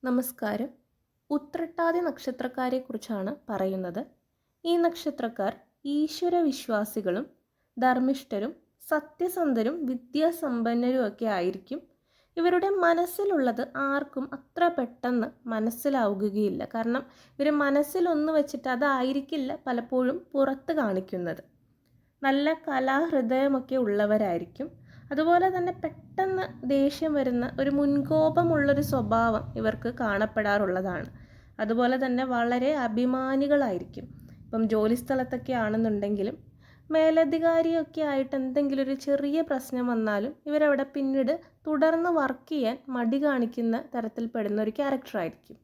നമസ്കാരം. ഉത്രട്ടാതി നക്ഷത്രക്കാരെക്കുറിച്ചാണ് പറയുന്നത്. ഈ നക്ഷത്രക്കാർ ഈശ്വരവിശ്വാസികളും ധർമ്മിഷ്ഠരും സത്യസന്ധരും വിദ്യാസമ്പന്നരും ഒക്കെ ആയിരിക്കും. ഇവരുടെ മനസ്സിലുള്ളത് ആർക്കും അത്ര പെട്ടെന്ന് മനസ്സിലാവുകയില്ല. കാരണം ഇവർ മനസ്സിലൊന്ന് വെച്ചിട്ട് അതായിരിക്കില്ല പലപ്പോഴും പുറത്ത് കാണിക്കുന്നത്. നല്ല കലാഹൃദയമൊക്കെ ഉള്ളവരായിരിക്കും. അതുപോലെ തന്നെ പെട്ടെന്ന് ദേഷ്യം വരുന്ന ഒരു മുൻകോപമുള്ളൊരു സ്വഭാവം ഇവർക്ക് കാണപ്പെടാറുള്ളതാണ്. അതുപോലെ തന്നെ വളരെ അഭിമാനികളായിരിക്കും. ഇപ്പം ജോലിസ്ഥലത്തൊക്കെ ആണെന്നുണ്ടെങ്കിലും മേലധികാരിയൊക്കെ ആയിട്ട് എന്തെങ്കിലും ഒരു ചെറിയ പ്രശ്നം വന്നാലും ഇവരവിടെ പിന്നീട് തുടർന്ന് വർക്ക് ചെയ്യാൻ മടി കാണിക്കുന്ന തരത്തിൽപ്പെടുന്ന ഒരു ക്യാരക്ടറായിരിക്കും.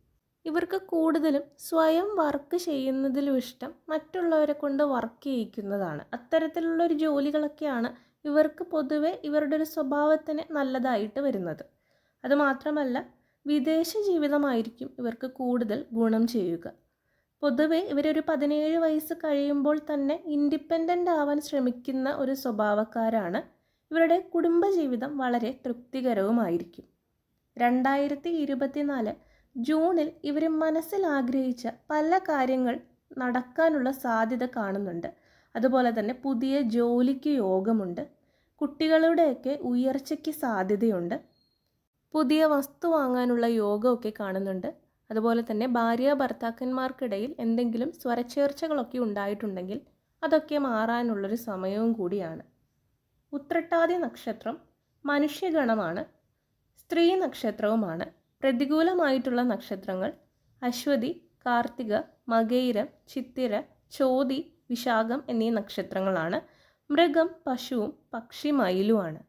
ഇവർക്ക് കൂടുതലും സ്വയം വർക്ക് ചെയ്യുന്നതിലും ഇഷ്ടം മറ്റുള്ളവരെ കൊണ്ട് വർക്ക് ചെയ്യിക്കുന്നതാണ്. അത്തരത്തിലുള്ളൊരു ജോലികളൊക്കെയാണ് ഇവർക്ക് പൊതുവെ ഇവരുടെ ഒരു സ്വഭാവത്തിന് നല്ലതായിട്ട് വരുന്നത്. അതുമാത്രമല്ല, വിദേശ ജീവിതമായിരിക്കും ഇവർക്ക് കൂടുതൽ ഗുണം ചെയ്യുക. പൊതുവെ ഇവരൊരു 17 വയസ്സ് കഴിയുമ്പോൾ തന്നെ ഇൻഡിപെൻഡൻ്റ് ആവാൻ ശ്രമിക്കുന്ന ഒരു സ്വഭാവക്കാരാണ്. ഇവരുടെ കുടുംബജീവിതം വളരെ തൃപ്തികരവുമായിരിക്കും. 2024 ജൂണിൽ ഇവർ മനസ്സിൽ ആഗ്രഹിച്ച പല കാര്യങ്ങൾ നടക്കാനുള്ള സാധ്യത കാണുന്നുണ്ട്. അതുപോലെ തന്നെ പുതിയ ജോലിക്ക് യോഗമുണ്ട്. കുട്ടികളുടെയൊക്കെ ഉയർച്ചയ്ക്ക് സാധ്യതയുണ്ട്. പുതിയ വസ്തു വാങ്ങാനുള്ള യോഗമൊക്കെ കാണുന്നുണ്ട്. അതുപോലെ തന്നെ ഭാര്യ ഭർത്താക്കന്മാർക്കിടയിൽ എന്തെങ്കിലും സ്വരച്ചേർച്ചകളൊക്കെ ഉണ്ടായിട്ടുണ്ടെങ്കിൽ അതൊക്കെ മാറാനുള്ളൊരു സമയവും കൂടിയാണ്. ഉത്രട്ടാതി നക്ഷത്രം മനുഷ്യഗണമാണ്, സ്ത്രീ നക്ഷത്രവുമാണ്. പ്രതികൂലമായിട്ടുള്ള നക്ഷത്രങ്ങൾ അശ്വതി, കാർത്തിക, മകയിരം, ചിത്തിര, ചോതി, വിശാഖം എന്നീ നക്ഷത്രങ്ങളാണ്. മൃഗം പശുവും പക്ഷി മയിലുമാണ്.